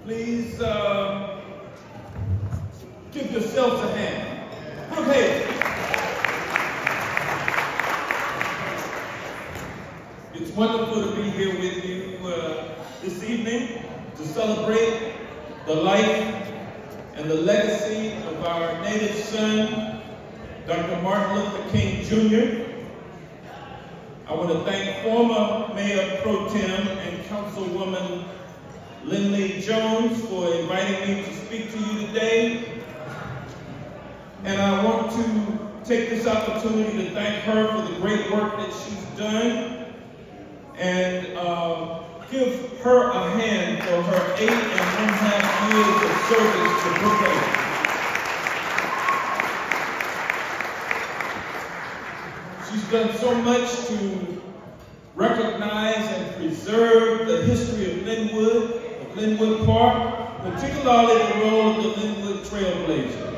Please give yourselves a hand. Okay. It's wonderful to be here with you this evening to celebrate the life and the legacy of our native son, Dr. Martin Luther King Jr. I want to thank former Mayor Pro Tem and Councilwoman Lynwood Jones for inviting me to speak to you today. And I want to take this opportunity to thank her for the great work that she's done and give her a hand for her 8.5 years of service to Brooklyn. She's done so much to recognize and preserve the history of Lynwood Park, particularly the role of the Lynwood Trailblazers,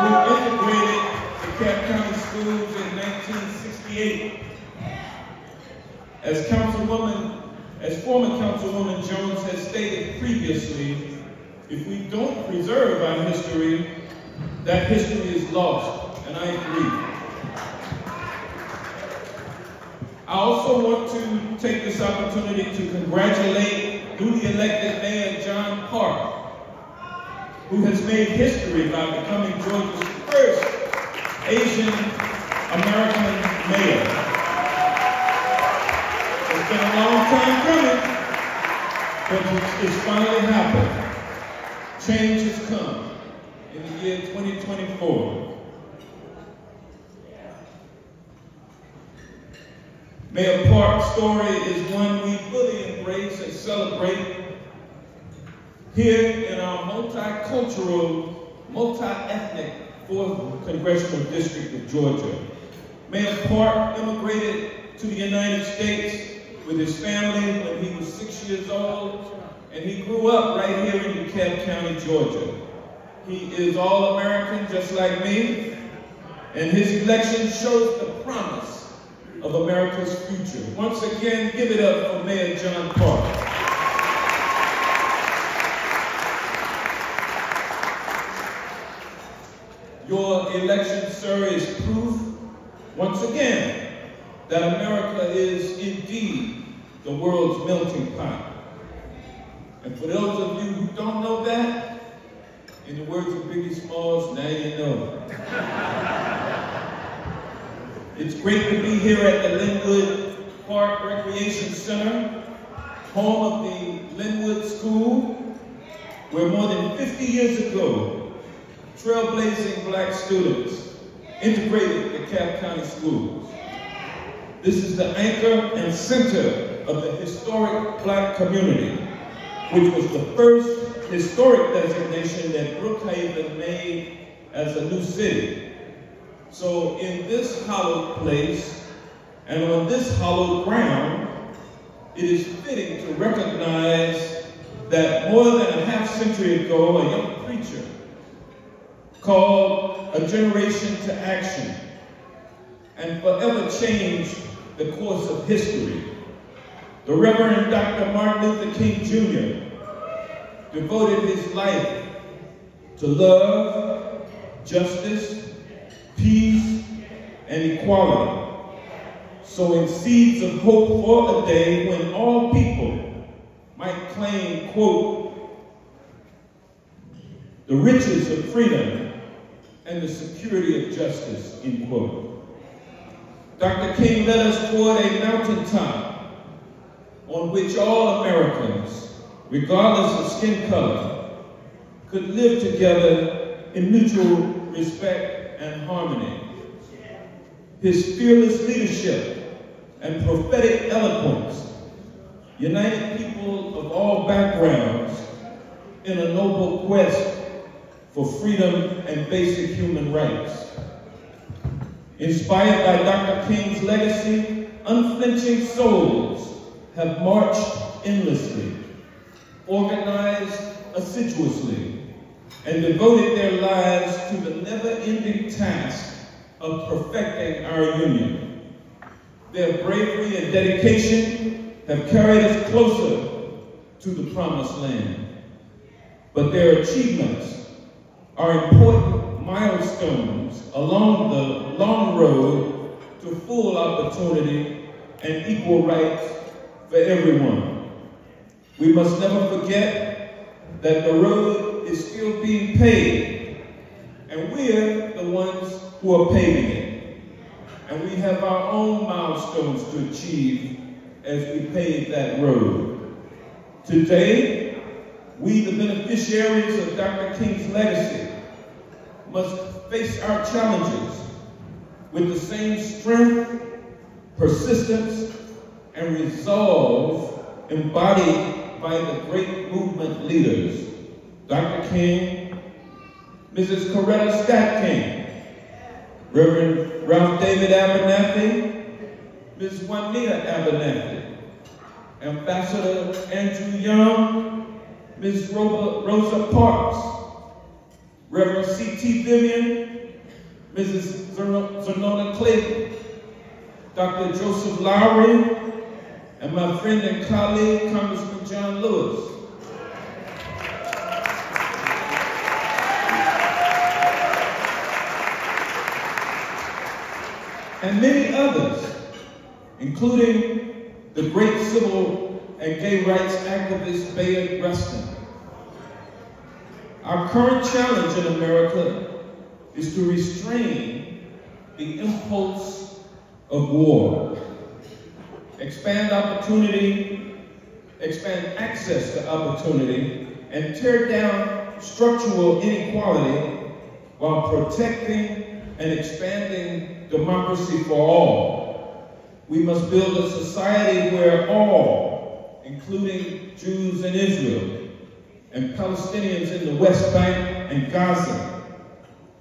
who integrated the Cobb County schools in 1968. As former Councilwoman Jones has stated previously, if we don't preserve our history, that history is lost, and I agree. I also want to take this opportunity to congratulate newly elected Mayor John Park, who has made history by becoming Georgia's first Asian American mayor. It's been a long time coming, but it's finally happened. Change has come in the year 2024. Mayor Park's story is one we fully embrace and celebrate here in our multicultural, multi-ethnic 4th Congressional District of Georgia. Mayor Park immigrated to the United States with his family when he was 6 years old, and he grew up right here in DeKalb County, Georgia. He is all-American just like me, and his election shows the promise of America's future. Once again, give it up for Mayor John Park. Your election, sir, is proof, once again, that America is indeed the world's melting pot. And for those of you who don't know that, in the words of Biggie Smalls, now you know. It's great to be here at the Lynwood Park Recreation Center, home of the Lynwood School, where more than 50 years ago, trailblazing black students integrated the Cobb County schools. This is the anchor and center of the historic black community, which was the first historic designation that Brookhaven made as a new city. So in this hallowed place and on this hallowed ground, it is fitting to recognize that more than a half century ago, a young preacher called a generation to action and forever changed the course of history. The Reverend Dr. Martin Luther King Jr. devoted his life to love, justice, peace, and equality, sowing seeds of hope for a day when all people might claim, quote, the riches of freedom and the security of justice, end quote. Dr. King led us toward a mountaintop on which all Americans, regardless of skin color, could live together in mutual respect and harmony. His fearless leadership and prophetic eloquence united people of all backgrounds in a noble quest for freedom and basic human rights. Inspired by Dr. King's legacy, unflinching souls have marched endlessly, organized assiduously, and devoted their lives to the never-ending task of perfecting our union. Their bravery and dedication have carried us closer to the promised land. But their achievements are important milestones along the long road to full opportunity and equal rights for everyone. We must never forget that the road is still being paved, and we're the ones who are paving it. And we have our own milestones to achieve as we pave that road. Today, we, the beneficiaries of Dr. King's legacy, must face our challenges with the same strength, persistence, and resolve embodied by the great movement leaders, Dr. King, Mrs. Coretta Scott King, Reverend Ralph David Abernathy, Ms. Juanita Abernathy, Ambassador Andrew Young, Ms. Rosa Parks, Reverend C.T. Vivian, Mrs. Zernona Clayton, Dr. Joseph Lowry, and my friend and colleague, Congressman John Lewis. And many others, including the great civil and gay rights activist Bayard Rustin. Our current challenge in America is to restrain the impulse of war, expand opportunity, expand access to opportunity, and tear down structural inequality while protecting and expanding democracy for all. We must build a society where all, including Jews in Israel and Palestinians in the West Bank and Gaza,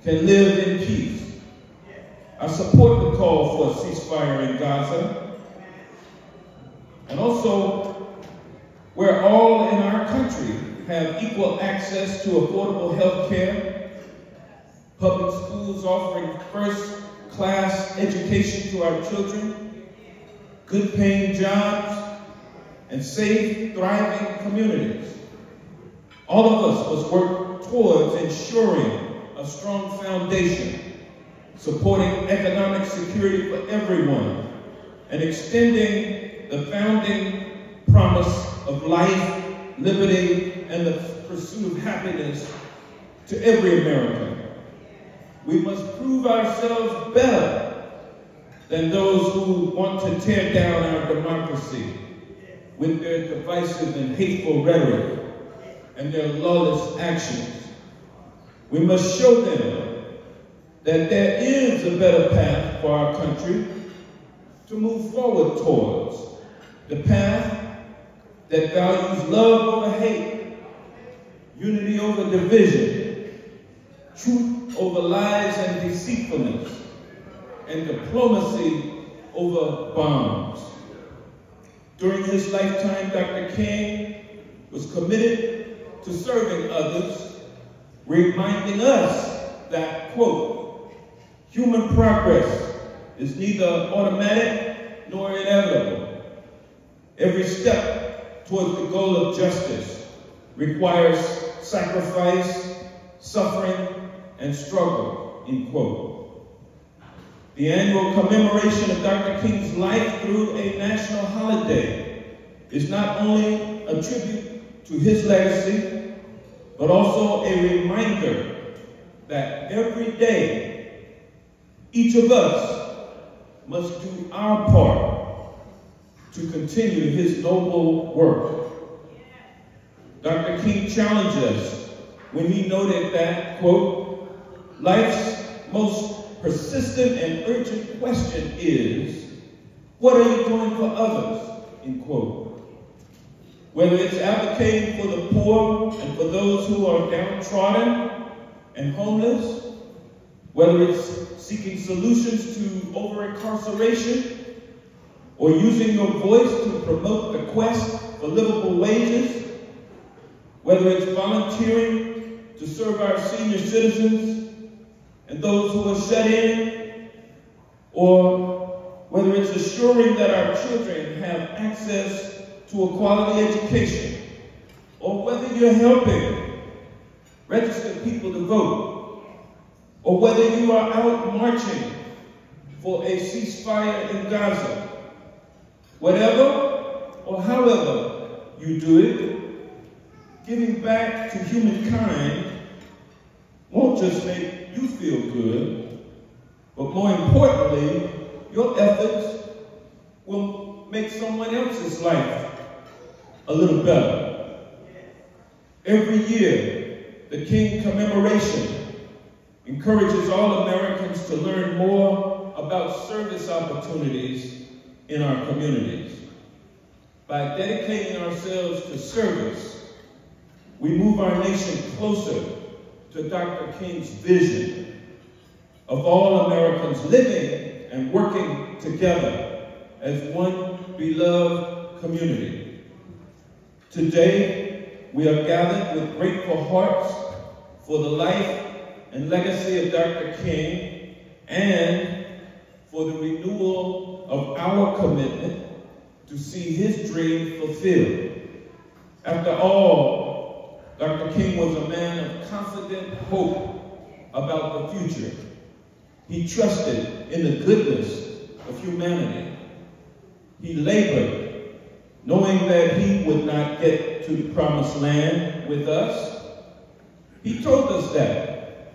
can live in peace. I support the call for a ceasefire in Gaza, and also where all in our country have equal access to affordable health care, public schools offering first-class education to our children, good-paying jobs, and safe, thriving communities. All of us must work towards ensuring a strong foundation, supporting economic security for everyone, and extending the founding promise of life, liberty, and the pursuit of happiness to every American. We must prove ourselves better than those who want to tear down our democracy with their divisive and hateful rhetoric and their lawless actions. We must show them that there is a better path for our country to move forward towards, the path that values love over hate, unity over division, truth over lies and deceitfulness, and diplomacy over bombs. During his lifetime, Dr. King was committed to serving others, reminding us that, quote, human progress is neither automatic nor inevitable. Every step towards the goal of justice requires sacrifice, suffering, and struggle, end quote. The annual commemoration of Dr. King's life through a national holiday is not only a tribute to his legacy, but also a reminder that every day, each of us must do our part to continue his noble work. Dr. King challenged us when he noted that, quote, life's most persistent and urgent question is, what are you doing for others, end quote. Whether it's advocating for the poor and for those who are downtrodden and homeless, whether it's seeking solutions to over-incarceration, or using your voice to promote the quest for livable wages, whether it's volunteering to serve our senior citizens and those who are shut in, or whether it's assuring that our children have access to a quality education or whether you're helping register people to vote, or whether you are out marching for a ceasefire in Gaza, whatever or however you do it, giving back to humankind won't just make you feel good, but more importantly, your efforts will make someone else's life a little better. Every year, the King Commemoration encourages all Americans to learn more about service opportunities in our communities. By dedicating ourselves to service, we move our nation closer to Dr. King's vision of all Americans living and working together as one beloved community. Today, we are gathered with grateful hearts for the life and legacy of Dr. King and for the renewal of our commitment to see his dream fulfilled. After all, Dr. King was a man of confident hope about the future. He trusted in the goodness of humanity. He labored, knowing that he would not get to the promised land with us. He told us that,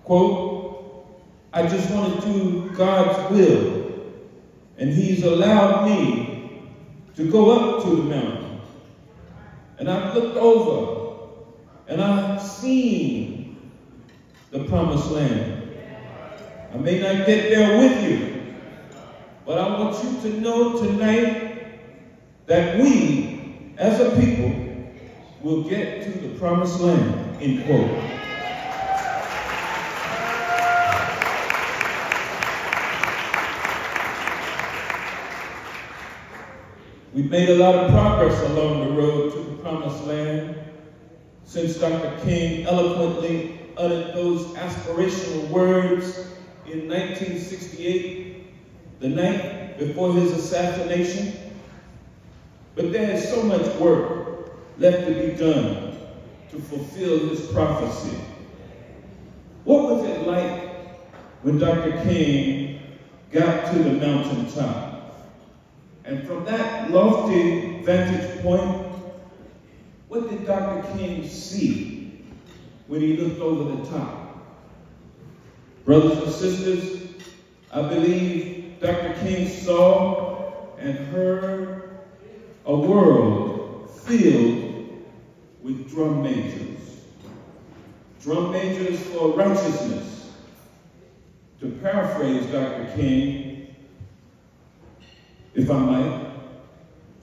quote, "I just want to do God's will, and he's allowed me to go up to the mountain. And I've looked over, and I've seen the promised land. I may not get there with you, but I want you to know tonight that we, as a people, will get to the promised land," end quote. We've made a lot of progress along the road to the promised land since Dr. King eloquently uttered those aspirational words in 1968, the night before his assassination. But there is so much work left to be done to fulfill his prophecy. What was it like when Dr. King got to the mountaintop? And from that lofty vantage point, what did Dr. King see when he looked over the top? Brothers and sisters, I believe Dr. King saw and heard a world filled with drum majors. Drum majors for righteousness. To paraphrase Dr. King, if I might,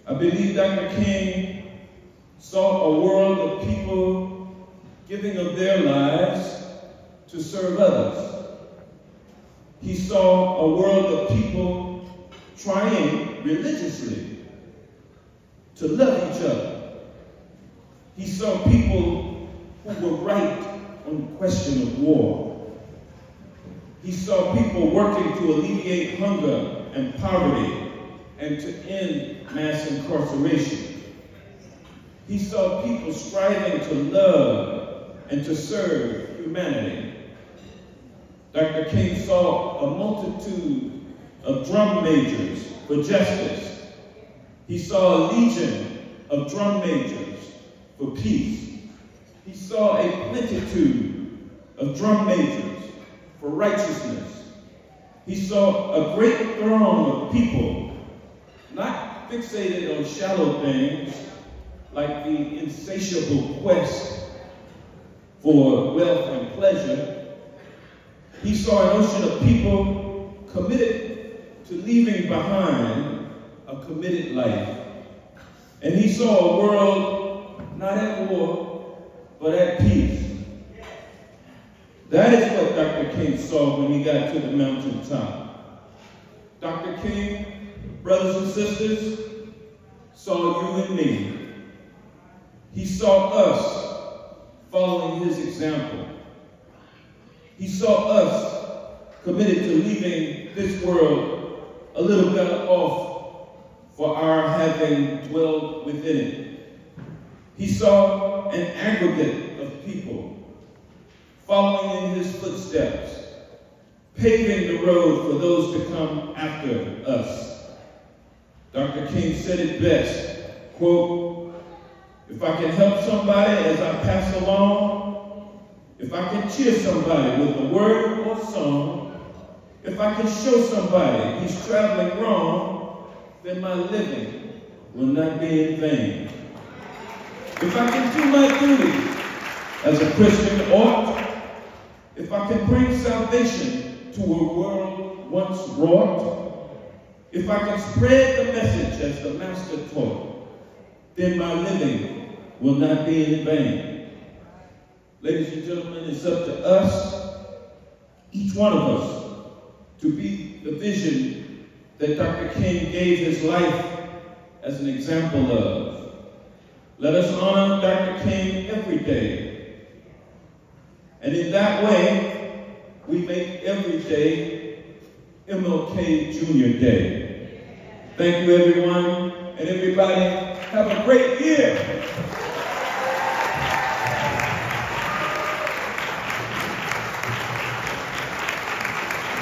I believe Dr. King saw a world of people giving of their lives to serve others. He saw a world of people trying religiously to love each other. He saw people who were right on the question of war. He saw people working to alleviate hunger and poverty and to end mass incarceration. He saw people striving to love and to serve humanity. Dr. King saw a multitude of drum majors for justice. He saw a legion of drum majors for peace. He saw a plenitude of drum majors for righteousness. He saw a great throng of people not fixated on shallow things like the insatiable quest for wealth and pleasure. He saw an ocean of people committed to leaving behind a committed life. And he saw a world not at war, but at peace. That is what Dr. King saw when he got to the mountaintop. Dr. King, brothers and sisters, saw you and me. He saw us following his example. He saw us committed to leaving this world a little better off for our having dwelled within it. He saw an aggregate of people following in his footsteps, paving the road for those to come after us. Dr. King said it best, quote, "If I can help somebody as I pass along, if I can cheer somebody with a word or song, if I can show somebody he's traveling wrong, then my living will not be in vain. If I can do my duty as a Christian ought, if I can bring salvation to a world once wrought, if I can spread the message as the Master taught, then my living will not be in vain." Ladies and gentlemen, it's up to us, each one of us, to be the vision that Dr. King gave his life as an example of. Let us honor Dr. King every day. And in that way, we make every day MLK Jr. Day. Thank you, everyone, and everybody have a great year.